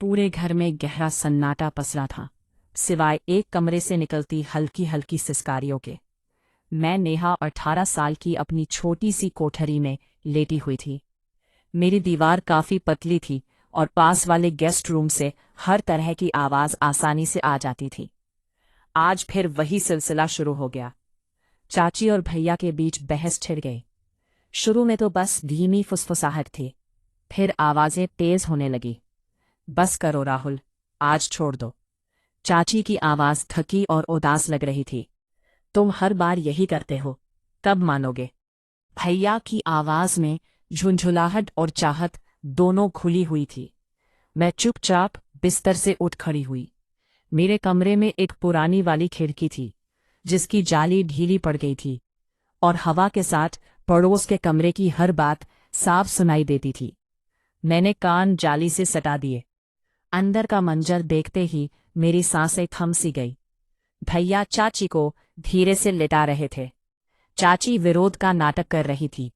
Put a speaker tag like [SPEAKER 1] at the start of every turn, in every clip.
[SPEAKER 1] पूरे घर में गहरा सन्नाटा पसरा था, सिवाय एक कमरे से निकलती हल्की हल्की सिसकारियों के। मैं नेहा 18 साल की अपनी छोटी सी कोठरी में लेटी हुई थी। मेरी दीवार काफी पतली थी और पास वाले गेस्ट रूम से हर तरह की आवाज आसानी से आ जाती थी। आज फिर वही सिलसिला शुरू हो गया। चाची और भैया के बीच बहस छिड़ गई। शुरू में तो बस धीमी फुसफुसाहट थी, फिर आवाजें तेज होने लगी। बस करो राहुल, आज छोड़ दो। चाची की आवाज थकी और उदास लग रही थी। तुम हर बार यही करते हो, कब मानोगे? भैया की आवाज में झुंझुलाहट और चाहत दोनों खुली हुई थी। मैं चुपचाप बिस्तर से उठ खड़ी हुई। मेरे कमरे में एक पुरानी वाली खिड़की थी, जिसकी जाली ढीली पड़ गई थी और हवा के साथ पड़ोस के कमरे की हर बात साफ सुनाई देती थी। मैंने कान जाली से सटा दिए। अंदर का मंजर देखते ही मेरी सांसें थम सी गई। भैया चाची को धीरे से लिटा रहे थे। चाची विरोध का नाटक कर रही थी,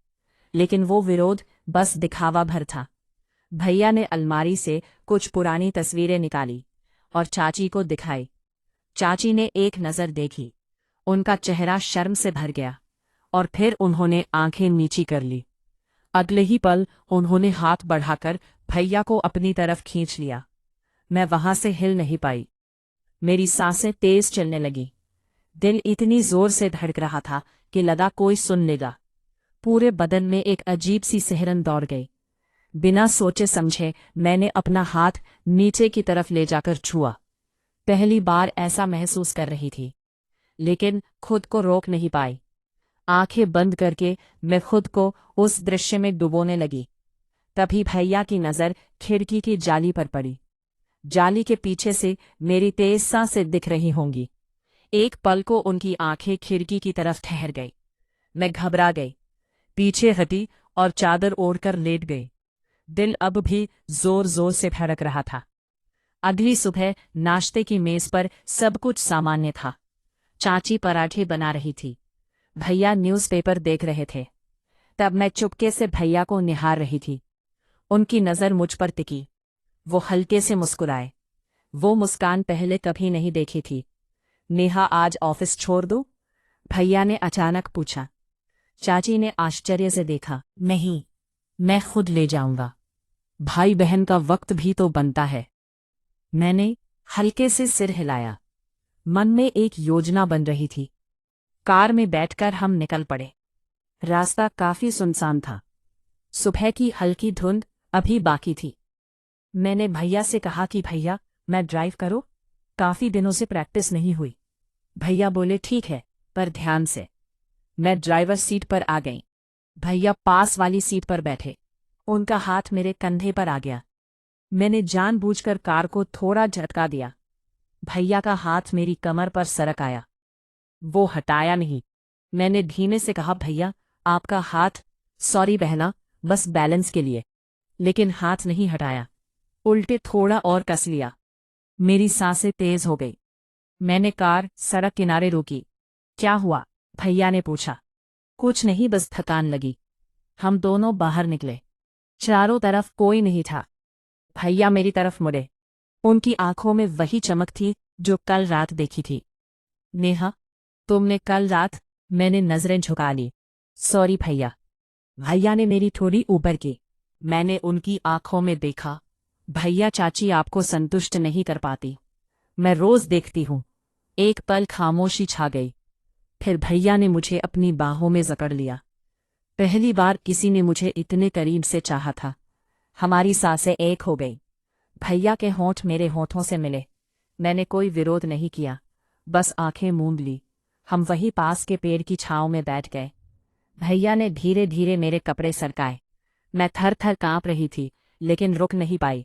[SPEAKER 1] लेकिन वो विरोध बस दिखावा भर था। भैया ने अलमारी से कुछ पुरानी तस्वीरें निकाली और चाची को दिखाई। चाची ने एक नज़र देखी, उनका चेहरा शर्म से भर गया और फिर उन्होंने आंखें नीची कर ली। अगले ही पल उन्होंने हाथ बढ़ाकर भैया को अपनी तरफ खींच लिया। मैं वहां से हिल नहीं पाई। मेरी सांसें तेज चलने लगी। दिल इतनी जोर से धड़क रहा था कि लगा कोई सुन लेगा। पूरे बदन में एक अजीब सी सिहरन दौड़ गई। बिना सोचे समझे मैंने अपना हाथ नीचे की तरफ ले जाकर छुआ। पहली बार ऐसा महसूस कर रही थी, लेकिन खुद को रोक नहीं पाई। आंखें बंद करके मैं खुद को उस दृश्य में डुबोने लगी। तभी भैया की नज़र खिड़की की जाली पर पड़ी। जाली के पीछे से मेरी तेज सांसें दिख रही होंगी। एक पल को उनकी आंखें खिड़की की तरफ ठहर गई। मैं घबरा गई, पीछे हटी और चादर ओढ़कर लेट गई। दिल अब भी जोर जोर से धड़क रहा था। अगली सुबह नाश्ते की मेज पर सब कुछ सामान्य था। चाची पराठे बना रही थी, भैया न्यूज़पेपर देख रहे थे। तब मैं चुपके से भैया को निहार रही थी। उनकी नज़र मुझ पर टिकी। वो हल्के से मुस्कुराए। वो मुस्कान पहले कभी नहीं देखी थी। नेहा, आज ऑफिस छोड़ दूं? भैया ने अचानक पूछा। चाची ने आश्चर्य से देखा। नहीं, मैं खुद ले जाऊंगा। भाई बहन का वक्त भी तो बनता है। मैंने हल्के से सिर हिलाया। मन में एक योजना बन रही थी। कार में बैठकर हम निकल पड़े। रास्ता काफी सुनसान था। सुबह की हल्की धुंध अभी बाकी थी। मैंने भैया से कहा कि भैया, मैं ड्राइव करूं? काफी दिनों से प्रैक्टिस नहीं हुई। भैया बोले ठीक है, पर ध्यान से। मैं ड्राइवर सीट पर आ गई। भैया पास वाली सीट पर बैठे। उनका हाथ मेरे कंधे पर आ गया। मैंने जानबूझकर कार को थोड़ा झटका दिया। भैया का हाथ मेरी कमर पर सरक आया। वो हटाया नहीं। मैंने धीमे से कहा, भैया आपका हाथ। सॉरी बहना, बस बैलेंस के लिए। लेकिन हाथ नहीं हटाया, उल्टे थोड़ा और कस लिया। मेरी सांसें तेज हो गई। मैंने कार सड़क किनारे रोकी। क्या हुआ? भैया ने पूछा। कुछ नहीं, बस थकान लगी। हम दोनों बाहर निकले। चारों तरफ कोई नहीं था। भैया मेरी तरफ मुड़े। उनकी आंखों में वही चमक थी जो कल रात देखी थी। नेहा, तुमने कल रात? मैंने नजरें झुका ली। सॉरी भैया। भैया ने मेरी थोड़ी ऊपर की। मैंने उनकी आंखों में देखा। भैया, चाची आपको संतुष्ट नहीं कर पाती। मैं रोज देखती हूं। एक पल खामोशी छा गई। फिर भैया ने मुझे अपनी बाहों में जकड़ लिया। पहली बार किसी ने मुझे इतने करीब से चाहा था। हमारी सांसें एक हो गई। भैया के होंठ मेरे होठों से मिले। मैंने कोई विरोध नहीं किया, बस आंखें मूंद ली। हम वहीं पास के पेड़ की छांव में बैठ गए। भैया ने धीरे धीरे मेरे कपड़े सरकाए। मैं थर थर कांप रही थी, लेकिन रुक नहीं पाई।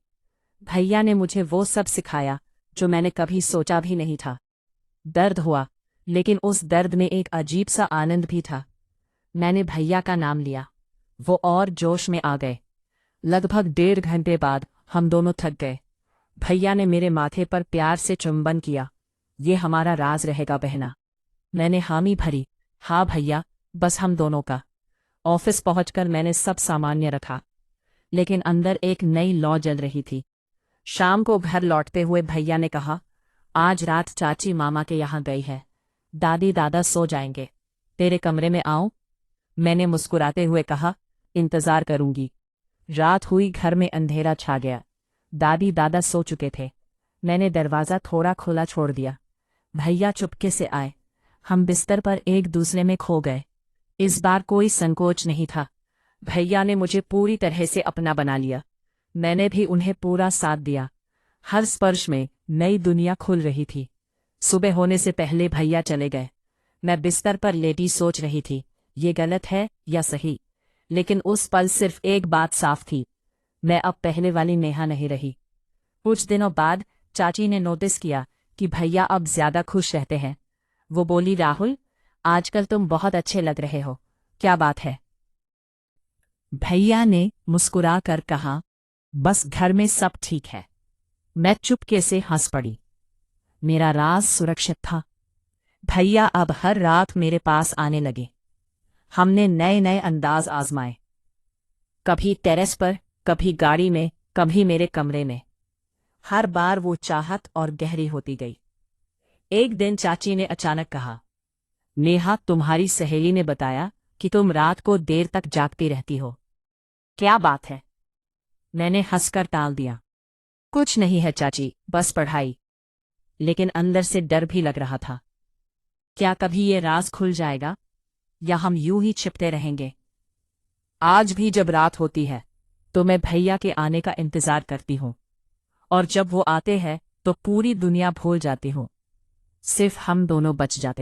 [SPEAKER 1] भैया ने मुझे वो सब सिखाया जो मैंने कभी सोचा भी नहीं था। दर्द हुआ, लेकिन उस दर्द में एक अजीब सा आनंद भी था। मैंने भैया का नाम लिया। वो और जोश में आ गए। लगभग 1.5 घंटे बाद हम दोनों थक गए। भैया ने मेरे माथे पर प्यार से चुंबन किया। ये हमारा राज रहेगा बहना। मैंने हामी भरी। हाँ भैया, बस हम दोनों का। ऑफिस पहुंचकर मैंने सब सामान्य रखा, लेकिन अंदर एक नई लौ जल रही थी। शाम को घर लौटते हुए भैया ने कहा, आज रात चाची मामा के यहाँ गई है। दादी दादा सो जाएंगे, तेरे कमरे में आऊं? मैंने मुस्कुराते हुए कहा, इंतजार करूंगी। रात हुई, घर में अंधेरा छा गया। दादी दादा सो चुके थे। मैंने दरवाज़ा थोड़ा खुला छोड़ दिया। भैया चुपके से आए। हम बिस्तर पर एक दूसरे में खो गए। इस बार कोई संकोच नहीं था। भैया ने मुझे पूरी तरह से अपना बना लिया। मैंने भी उन्हें पूरा साथ दिया। हर स्पर्श में नई दुनिया खुल रही थी। सुबह होने से पहले भैया चले गए। मैं बिस्तर पर लेटी सोच रही थी, ये गलत है या सही। लेकिन उस पल सिर्फ एक बात साफ थी, मैं अब पहले वाली नेहा नहीं रही। कुछ दिनों बाद चाची ने नोटिस किया कि भैया अब ज्यादा खुश रहते हैं। वो बोली, राहुल, आजकल तुम बहुत अच्छे लग रहे हो, क्या बात है? भैया ने मुस्कुरा कर कहा, बस घर में सब ठीक है। मैं चुपके से हंस पड़ी। मेरा राज सुरक्षित था। भैया अब हर रात मेरे पास आने लगे। हमने नए नए अंदाज आजमाए, कभी टेरेस पर, कभी गाड़ी में, कभी मेरे कमरे में। हर बार वो चाहत और गहरी होती गई। एक दिन चाची ने अचानक कहा, नेहा, तुम्हारी सहेली ने बताया कि तुम रात को देर तक जागती रहती हो। क्या बात है? मैंने हंसकर टाल दिया। कुछ नहीं है चाची, बस पढ़ाई। लेकिन अंदर से डर भी लग रहा था। क्या कभी ये राज खुल जाएगा या हम यूं ही छिपते रहेंगे? आज भी जब रात होती है तो मैं भैया के आने का इंतजार करती हूँ, और जब वो आते हैं तो पूरी दुनिया भूल जाती हूँ। सिर्फ हम दोनों बच जाते।